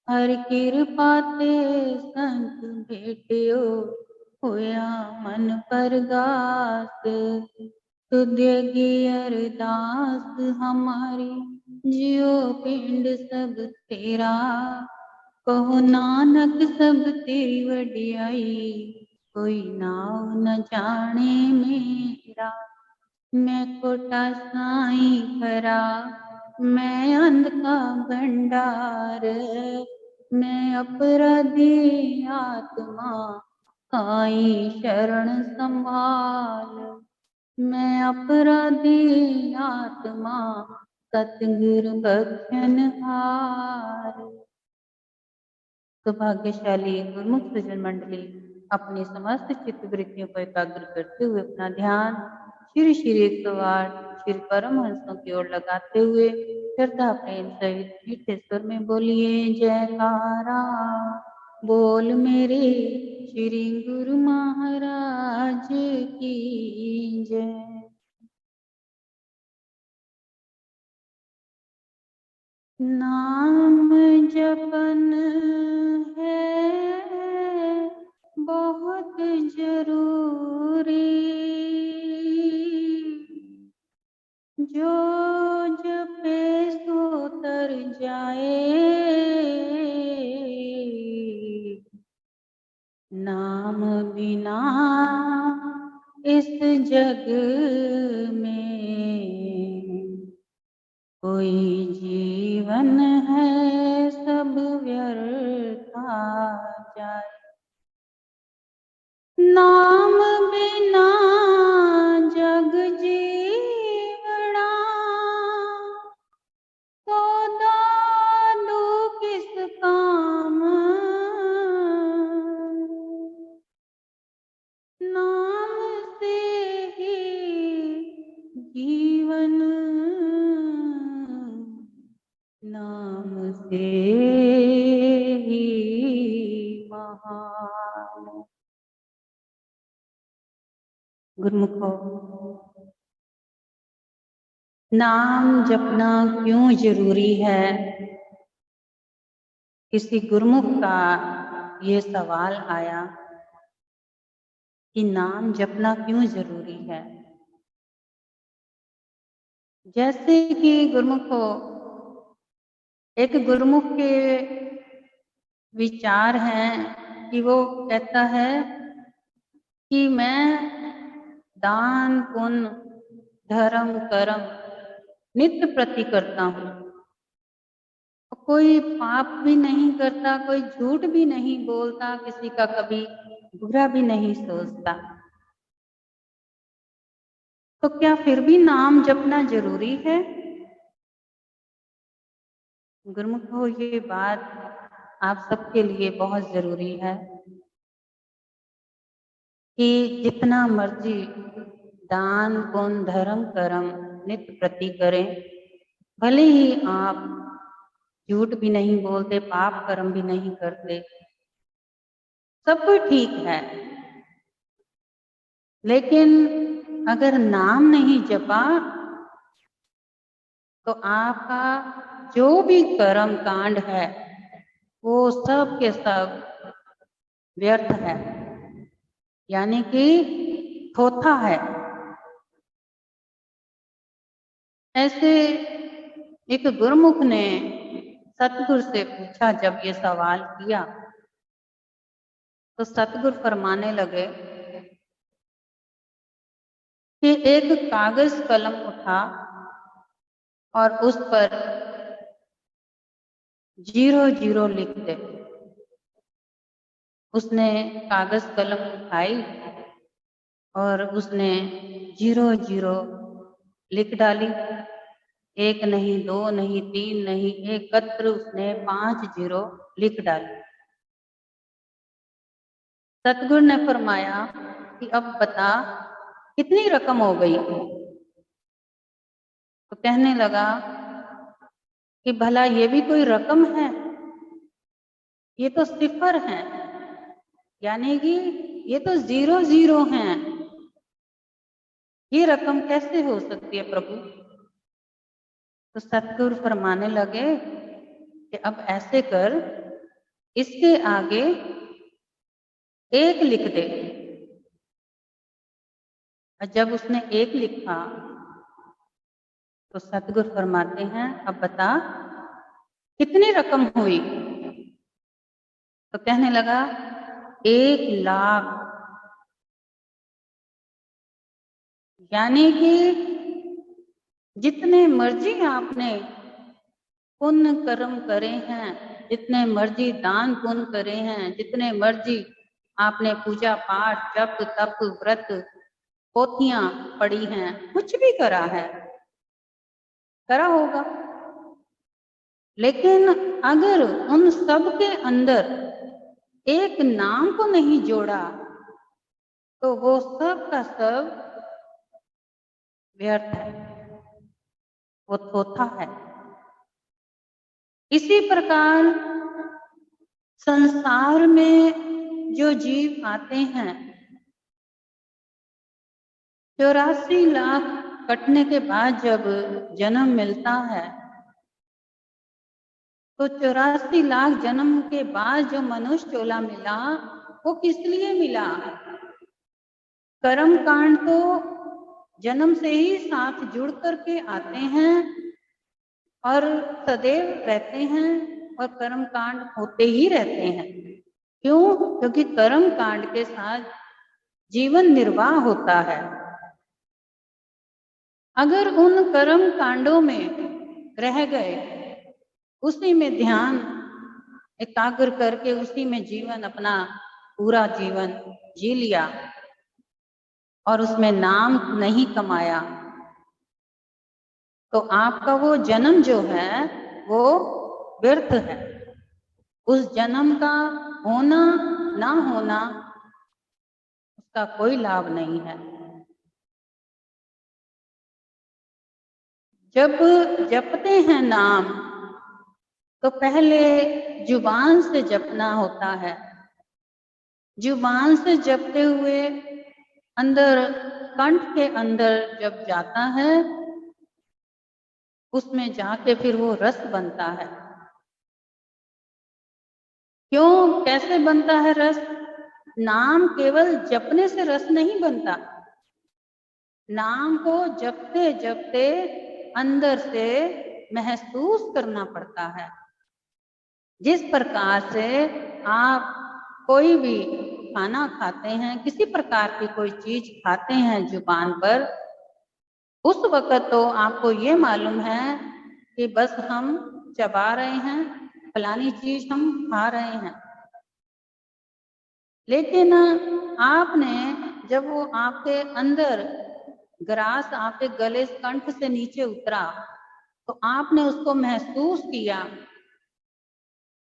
हर कृपा ते संत भेटियो, होया मन परगास। तुझे की अरदास हमारी, जियो पिंड सब तेरा। कहो नानक सब तेरी वडियाई, कोई नाव न जाने मेरा। मैं कोटा साईं खरा, मैं अंध का भंडार। मैं अपराधी आत्मा, आई शरण संभाल। मैं अपराधी आत्मा, सतगुरु बख्शन हार। सौभाग्यशाली गुरुमुख सज्जन मंडली अपनी समस्त चित्त वृत्तियों को एकाग्र करते हुए अपना ध्यान श्री श्री 108 श्री परमहंसों की ओर लगाते हुए श्रद्धा प्रेम सहित मीठे स्वर में बोलिए जयकारा। बोल मेरे श्री गुरु महाराज की जय। नाम जपन है बहुत जरूरी, जो जपे सो तर जाए। नाम बिना इस जग में कोई जीवन है सब व्यर्था जाए। नाम बिना जग जीवना, तो दादू किस काम। नाम से ही जीवन, नाम से ही महान। गुरुमुखो, नाम जपना क्यों जरूरी है? किसी गुरुमुख का ये सवाल आया कि नाम जपना क्यों जरूरी है। जैसे कि गुरुमुखो, एक गुरुमुख के विचार हैं कि वो कहता है कि मैं दान पुण्य धर्म कर्म नित्य प्रति करता हूँ, कोई पाप भी नहीं करता, कोई झूठ भी नहीं बोलता, किसी का कभी बुरा भी नहीं सोचता, तो क्या फिर भी नाम जपना जरूरी है? गुरुमुखो, ये बात आप सबके लिए बहुत जरूरी है कि जितना मर्जी दान पुण्य धर्म कर्म नित्य प्रति करें, भले ही आप झूठ भी नहीं बोलते, पाप कर्म भी नहीं करते, सब कुछ ठीक है, लेकिन अगर नाम नहीं जपा तो आपका जो भी कर्म कांड है वो सब के सब व्यर्थ है, यानी कि थोथा है। ऐसे एक गुरुमुख ने सतगुरु से पूछा, जब ये सवाल किया तो सतगुरु फरमाने लगे कि एक कागज कलम उठा और उस पर 0 लिख दे। उसने कागज कलम उठाई और उसने 0 लिख डाली। 1 नहीं, 2 नहीं, 3 नहीं, एकत्र उसने 5 0 लिख डाली। सतगुरु ने फरमाया कि अब बता कितनी रकम हो गई। तो कहने लगा कि भला ये भी कोई रकम है, ये तो सिफर है, यानी कि ये तो 0 हैं, ये रकम कैसे हो सकती है प्रभु? तो सतगुरु फरमाने लगे कि अब ऐसे कर इसके आगे एक लिख दे। और जब उसने एक लिखा तो सतगुरु फरमाते हैं, अब बता कितनी रकम हुई? तो कहने लगा 1,00,000। यानी कि जितने मर्जी आपने पुण्य कर्म करे हैं, जितने मर्जी दान पुण्य करे हैं, जितने मर्जी आपने पूजा पाठ जप तप व्रत पोथियां पढ़ी हैं, कुछ भी करा है, करा होगा, लेकिन अगर उन सब के अंदर एक नाम को नहीं जोड़ा तो वो सब का सब व्यर्थ है, वो थोथा है। इसी प्रकार संसार में जो जीव आते हैं, 84 लाख कटने के बाद जब जन्म मिलता है, तो 84 लाख जन्म के बाद जो मनुष्य चोला मिला वो किस लिए मिला? कर्म कांड तो जन्म से ही साथ जुड़ करके आते हैं और सदैव रहते हैं और कर्म कांड होते ही रहते हैं। क्यों? क्योंकि कर्म कांड के साथ जीवन निर्वाह होता है। अगर उन कर्म कांडों में रह गए, उसी में ध्यान एकाग्र करके उसी में जीवन अपना पूरा जीवन जी लिया और उसमें नाम नहीं कमाया, तो आपका वो जन्म जो है वो व्यर्थ है। उस जन्म का होना ना होना उसका कोई लाभ नहीं है। जब जपते हैं नाम तो पहले जुबान से जपना होता है। जुबान से जपते हुए अंदर कंठ के अंदर जब जाता है, उसमें जाके फिर वो रस बनता है। क्यों? कैसे बनता है रस? नाम केवल जपने से रस नहीं बनता। नाम को जपते जपते अंदर से महसूस करना पड़ता है। जिस प्रकार से आप कोई भी खाना खाते हैं, किसी प्रकार की कोई चीज खाते हैं जुबान पर, उस वक्त तो आपको ये मालूम है कि बस हम चबा रहे हैं, फलानी चीज हम खा रहे हैं। लेकिन आपने जब वो आपके अंदर ग्रास आपके गले कंठ से नीचे उतरा तो आपने उसको महसूस किया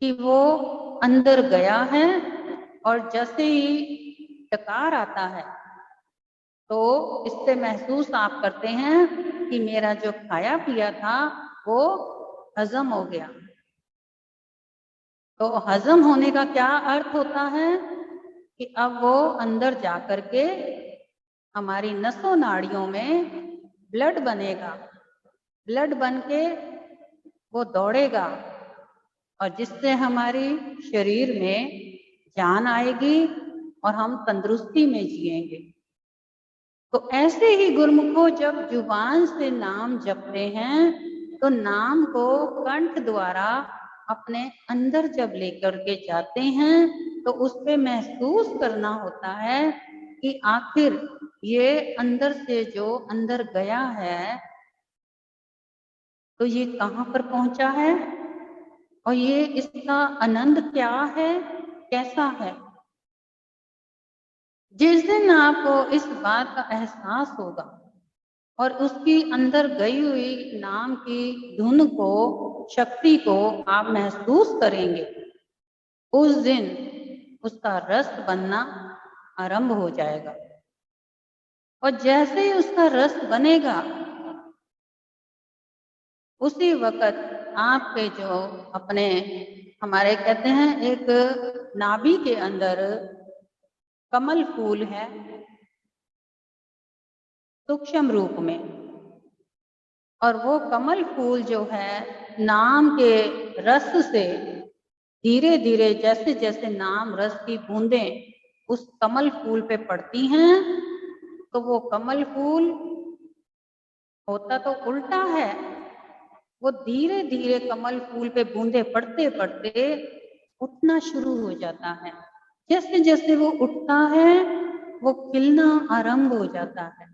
कि वो अंदर गया है, और जैसे ही डकार आता है तो इससे महसूस आप करते हैं कि मेरा जो खाया पिया था वो हजम हो गया। तो हजम होने का क्या अर्थ होता है कि अब वो अंदर जाकर के हमारी नसों नाड़ियों में ब्लड बनेगा, ब्लड बन के वो दौड़ेगा और जिससे हमारी शरीर में जान आएगी और हम तंदुरुस्ती में जिएंगे। तो ऐसे ही गुरुमुखों जब जुबान से नाम जपते हैं तो नाम को कंठ द्वारा अपने अंदर जब लेकर के जाते हैं तो उस पे महसूस करना होता है कि आखिर ये अंदर से जो अंदर गया है तो ये कहाँ पर पहुंचा है और ये इसका आनंद क्या है, कैसा है। जिस दिन आपको इस बात का एहसास होगा और उसकी अंदर गई हुई नाम की धुन को, शक्ति को आप महसूस करेंगे, उस दिन उसका रस बनना आरंभ हो जाएगा। और जैसे ही उसका रस बनेगा उसी वक्त आपके जो अपने हमारे कहते हैं एक नाभि के अंदर कमल फूल है सूक्ष्म रूप में, और वो कमल फूल जो है नाम के रस से धीरे धीरे जैसे जैसे नाम रस की बूंदें उस कमल फूल पे पड़ती हैं, तो वो कमल फूल होता तो उल्टा है, वो धीरे धीरे कमल फूल पे बूंदे पड़ते पड़ते उठना शुरू हो जाता है। जैसे जैसे वो उठता है वो खिलना आरंभ हो जाता है,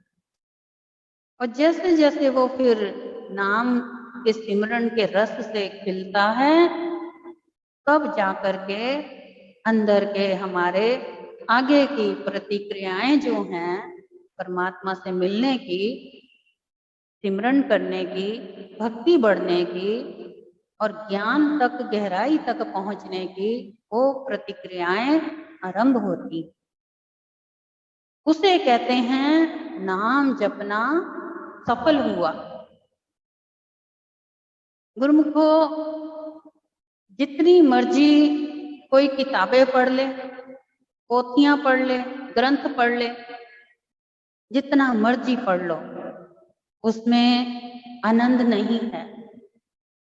और जैसे जैसे वो फिर नाम के सिमरन के रस से खिलता है, तब जाकर के अंदर के हमारे आगे की प्रतिक्रियाएं जो हैं परमात्मा से मिलने की, सिमरन करने की, भक्ति बढ़ने की और ज्ञान तक गहराई तक पहुंचने की वो प्रतिक्रियाएं आरंभ होती। उसे कहते हैं नाम जपना सफल हुआ। गुरुमुखो, जितनी मर्जी कोई किताबें पढ़ ले, पोथियां पढ़ ले, ग्रंथ पढ़ ले, जितना मर्जी पढ़ लो, उसमें आनंद नहीं है।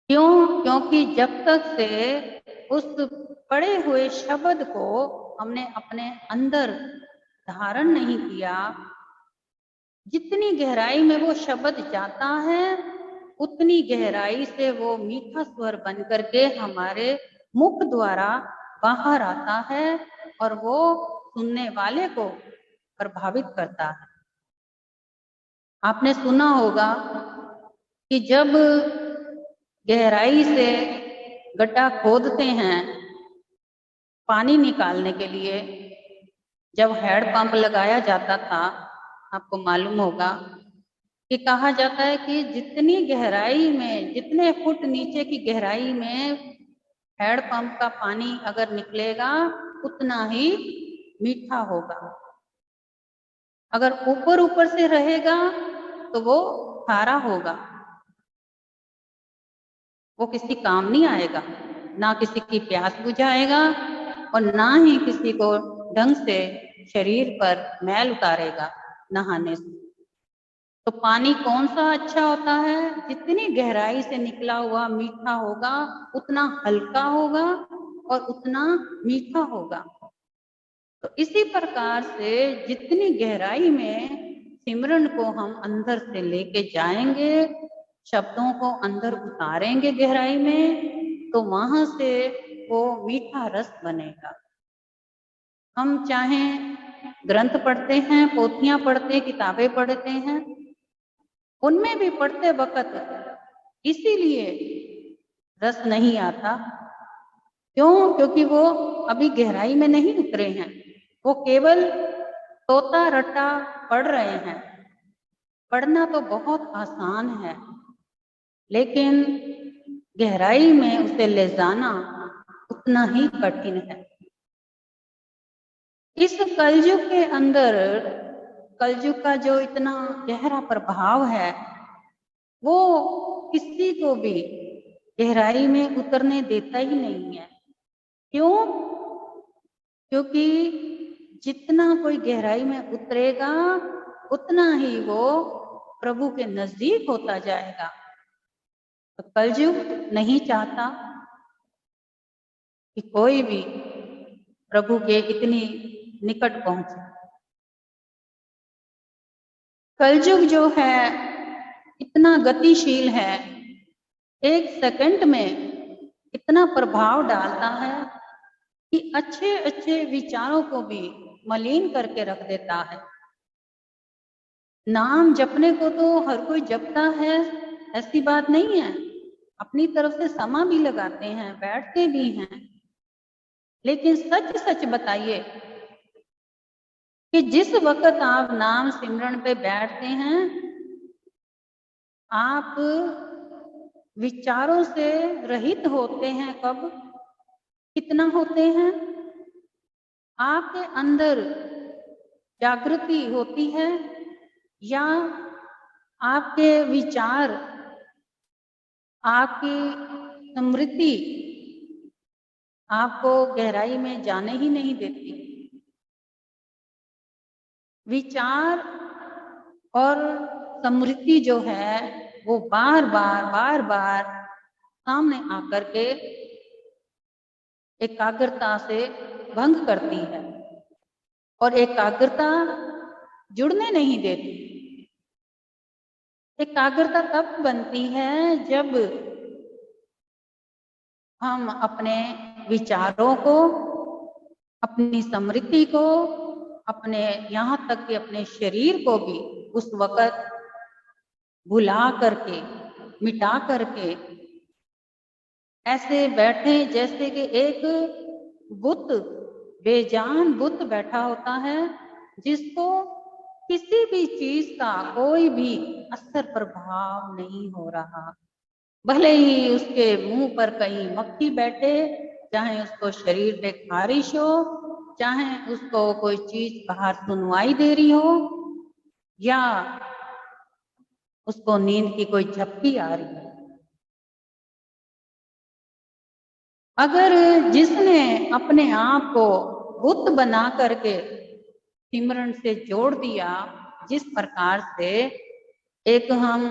क्यों? क्योंकि जब तक से उस पढ़े हुए शब्द को हमने अपने अंदर धारण नहीं किया, जितनी गहराई में वो शब्द जाता है उतनी गहराई से वो मीठा स्वर बन करके हमारे मुख द्वारा बाहर आता है और वो सुनने वाले को प्रभावित करता है। आपने सुना होगा कि जब गहराई से गड्ढा खोदते हैं पानी निकालने के लिए, जब हैंडपंप लगाया जाता था, आपको मालूम होगा कि कहा जाता है कि जितनी गहराई में, जितने फुट नीचे की गहराई में हैंडपंप का पानी अगर निकलेगा उतना ही मीठा होगा। अगर ऊपर ऊपर से रहेगा तो वो खारा होगा, वो किसी काम नहीं आएगा, ना किसी की प्यास बुझाएगा और ना ही किसी को ढंग से शरीर पर मैल उतारेगा नहाने से। तो पानी कौन सा अच्छा होता है? जितनी गहराई से निकला हुआ मीठा होगा उतना हल्का होगा और उतना मीठा होगा। तो इसी प्रकार से जितनी गहराई में सिमरन को हम अंदर से लेके जाएंगे, शब्दों को अंदर उतारेंगे गहराई में, तो वहां से वो मीठा रस बनेगा। हम चाहे ग्रंथ पढ़ते हैं, पोथियां पढ़ते हैं, किताबें पढ़ते हैं, उनमें भी पढ़ते वक्त इसीलिए रस नहीं आता। क्यों? क्योंकि वो अभी गहराई में नहीं उतरे हैं, वो केवल तोता रट्टा पढ़ रहे हैं। पढ़ना तो बहुत आसान है, लेकिन गहराई में उसे ले जाना उतना ही कठिन है। इस कलयुग के अंदर, कलयुग का जो इतना गहरा प्रभाव है वो किसी को भी गहराई में उतरने देता ही नहीं है। क्यों? क्योंकि जितना कोई गहराई में उतरेगा उतना ही वो प्रभु के नजदीक होता जाएगा। तो कलयुग नहीं चाहता कि कोई भी प्रभु के इतनी निकट पहुंचे। कलयुग जो है इतना गतिशील है, एक सेकंड में इतना प्रभाव डालता है कि अच्छे अच्छे विचारों को भी मलिन करके रख देता है। नाम जपने को तो हर कोई जपता है, ऐसी बात नहीं है, अपनी तरफ से समय भी लगाते हैं, बैठते भी हैं, लेकिन सच सच बताइए कि जिस वक्त आप नाम सिमरन पे बैठते हैं, आप विचारों से रहित होते हैं। कब? कितना होते हैं? आपके अंदर जागृति होती है या आपके विचार, आपकी स्मृति आपको गहराई में जाने ही नहीं देती। विचार और स्मृति जो है वो बार बार सामने आकर के एकाग्रता से भंग करती है और एकाग्रता जुड़ने नहीं देती। एकाग्रता तब बनती है जब हम अपने विचारों को, अपनी स्मृति को, अपने यहाँ तक कि अपने शरीर को भी उस वक़्त भुला करके, मिटा करके ऐसे बैठे जैसे कि एक बुत, बेजान बुत बैठा होता है जिसको किसी भी चीज का कोई भी असर प्रभाव नहीं हो रहा। भले ही उसके मुंह पर कहीं मक्खी बैठे, चाहे उसको शरीर पे खारिश हो, चाहे उसको कोई चीज बाहर सुनवाई दे रही हो, या उसको नींद की कोई झपकी आ रही है। अगर जिसने अपने आप को बुत बना करके सिमरन से जोड़ दिया, जिस प्रकार से एक हम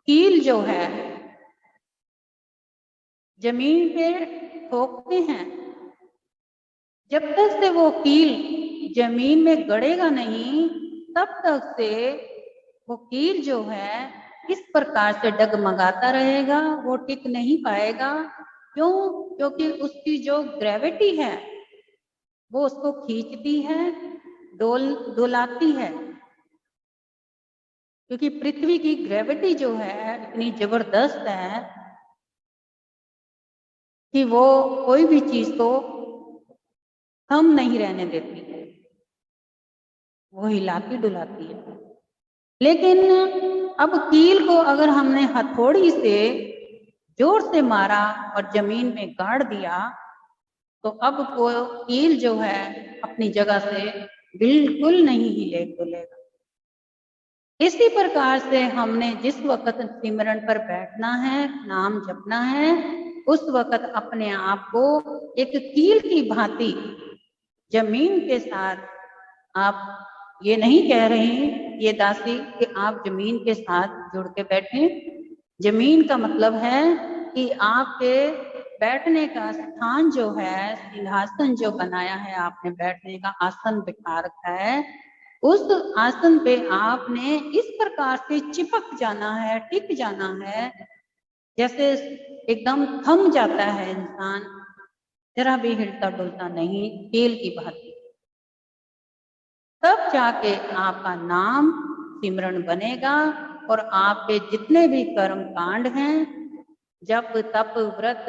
कील जो है जमीन पे ठोकते हैं, जब तक से वो कील जमीन में गड़ेगा नहीं, तब तक से वो कील जो है इस प्रकार से डगमगाता रहेगा, वो टिक नहीं पाएगा। क्यों? क्योंकि उसकी जो ग्रेविटी है वो उसको खींचती है, डोलाती है। क्योंकि पृथ्वी की ग्रेविटी जो है इतनी जबरदस्त है कि वो कोई भी चीज को थम नहीं रहने देती है, वो हिलाती डुलाती है। लेकिन अब कील को अगर हमने हथौड़ी से जोर से मारा और जमीन में गाड़ दिया, तो अब वो कील जो है अपनी जगह से बिल्कुल नहीं हिले डुलेगा। इसी प्रकार से हमने जिस वक्त सिमरन पर बैठना है, नाम जपना है, उस वक्त अपने आप को एक कील की भांति जमीन के साथ, आप ये नहीं कह रहे ये दासी कि आप जमीन के साथ जुड़ के बैठें। जमीन का मतलब है कि आपके बैठने का स्थान जो है, सिंहासन जो बनाया है आपने, बैठने का आसन बिठा रखा है, उस आसन पे आपने इस प्रकार से चिपक जाना है, टिक जाना है, जैसे एकदम थम जाता है इंसान, जरा भी हिलता डुलता नहीं, कील की भांति। तब जाके आपका नाम सिमरन बनेगा और आपके जितने भी कर्म कांड हैं, जप तप व्रत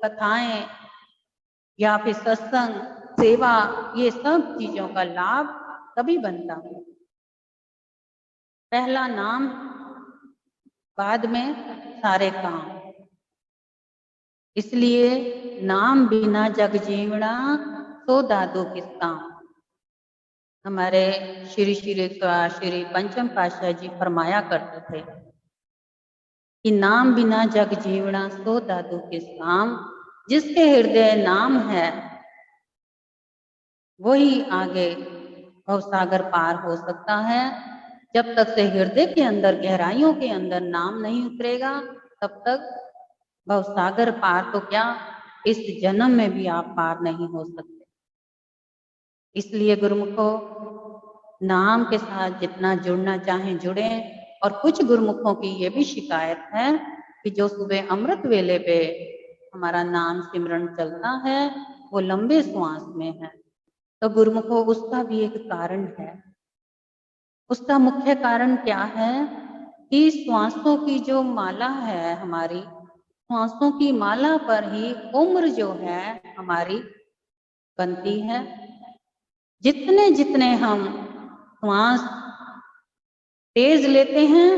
कथाएं या फिर सत्संग सेवा, ये सब चीजों का लाभ तभी बनता है। पहला नाम, बाद में सारे काम। इसलिए नाम बिना जग जीवना सो दादू किस काम। हमारे श्री पंचम पातशाह जी फरमाया करते थे कि नाम बिना जग जीवना सो दादू किस काम। जिसके हृदय नाम है वही आगे भवसागर पार हो सकता है। जब तक से हृदय के अंदर, गहराइयों के अंदर नाम नहीं उतरेगा, तब तक भवसागर पार तो क्या, इस जन्म में भी आप पार नहीं हो सकते। इसलिए गुरुमुखों, नाम के साथ जितना जुड़ना चाहें जुड़ें। और कुछ गुरुमुखों की ये भी शिकायत है कि जो सुबह अमृत वेले पे हमारा नाम सिमरन चलता है वो लंबे श्वास में है। तो गुरुमुखों, उसका भी एक कारण है। उसका मुख्य कारण क्या है कि श्वासों की जो माला है हमारी, श्वासों की माला पर ही उम्र जो है हमारी बनती है। जितने जितने हम श्वास तेज लेते हैं,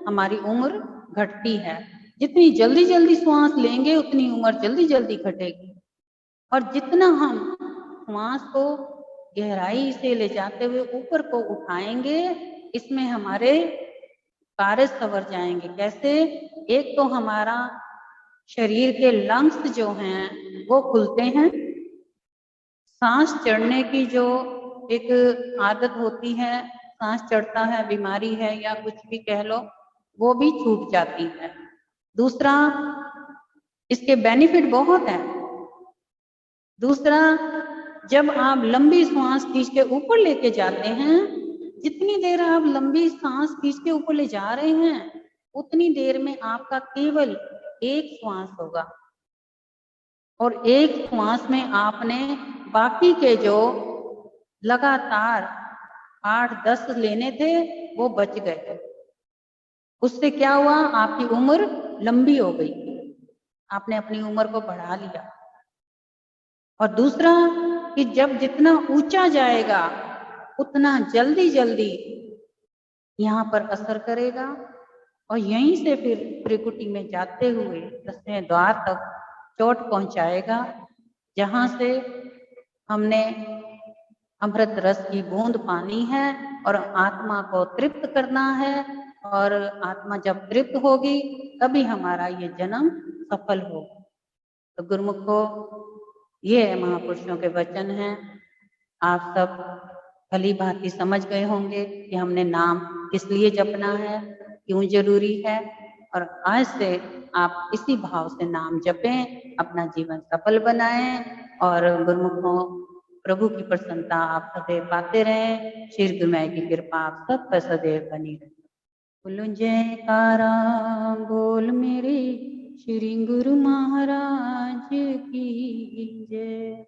हमारी उम्र घटती है। जितनी जल्दी जल्दी श्वास लेंगे उतनी उम्र जल्दी जल्दी घटेगी। और जितना हम श्वास को गहराई से ले जाते हुए ऊपर को उठाएंगे, इसमें हमारे कार्य संवर जाएंगे। कैसे? एक तो हमारा शरीर के लंग्स जो हैं वो खुलते हैं। सांस चढ़ने की जो एक आदत होती है, सांस चढ़ता है, बीमारी है या कुछ भी कह लो, वो भी छूट जाती है। दूसरा, इसके बेनिफिट बहुत हैं। दूसरा, जब आप लंबी सांस खींच के ऊपर लेके जाते हैं, जितनी देर आप लंबी सांस खींच के ऊपर ले जा रहे हैं, उतनी देर में आपका केवल एक श्वास होगा, और एक श्वास में आपने बाकी के जो लगातार 8-10 लेने थे वो बच गए। उससे क्या हुआ, आपकी उम्र लंबी हो गई, आपने अपनी उम्र को बढ़ा लिया। और दूसरा कि जब जितना ऊंचा जाएगा उतना जल्दी जल्दी यहाँ पर असर करेगा, और यहीं से फिर त्रिकुटी में जाते हुए 10वें द्वार तक चोट पहुंचाएगा, जहां से हमने अमृत रस की बूंद पानी है और आत्मा को तृप्त करना है। और आत्मा जब तृप्त होगी तभी हमारा ये जन्म सफल होगा। तो गुरुमुखो, ये महापुरुषों के वचन हैं। आप सब भली भांति समझ गए होंगे कि हमने नाम किस लिए जपना है, क्यों जरूरी है, और आज से आप इसी भाव से नाम जपें, अपना जीवन सफल बनाएं, और गुरुमुखों, प्रभु की प्रसन्नता आप सदैव पाते रहें। श्री गुरुमय की कृपा आप सब पर सदैव बनी रहे। बोलो जयकारा बोल मेरे श्री गुरु महाराज की जय।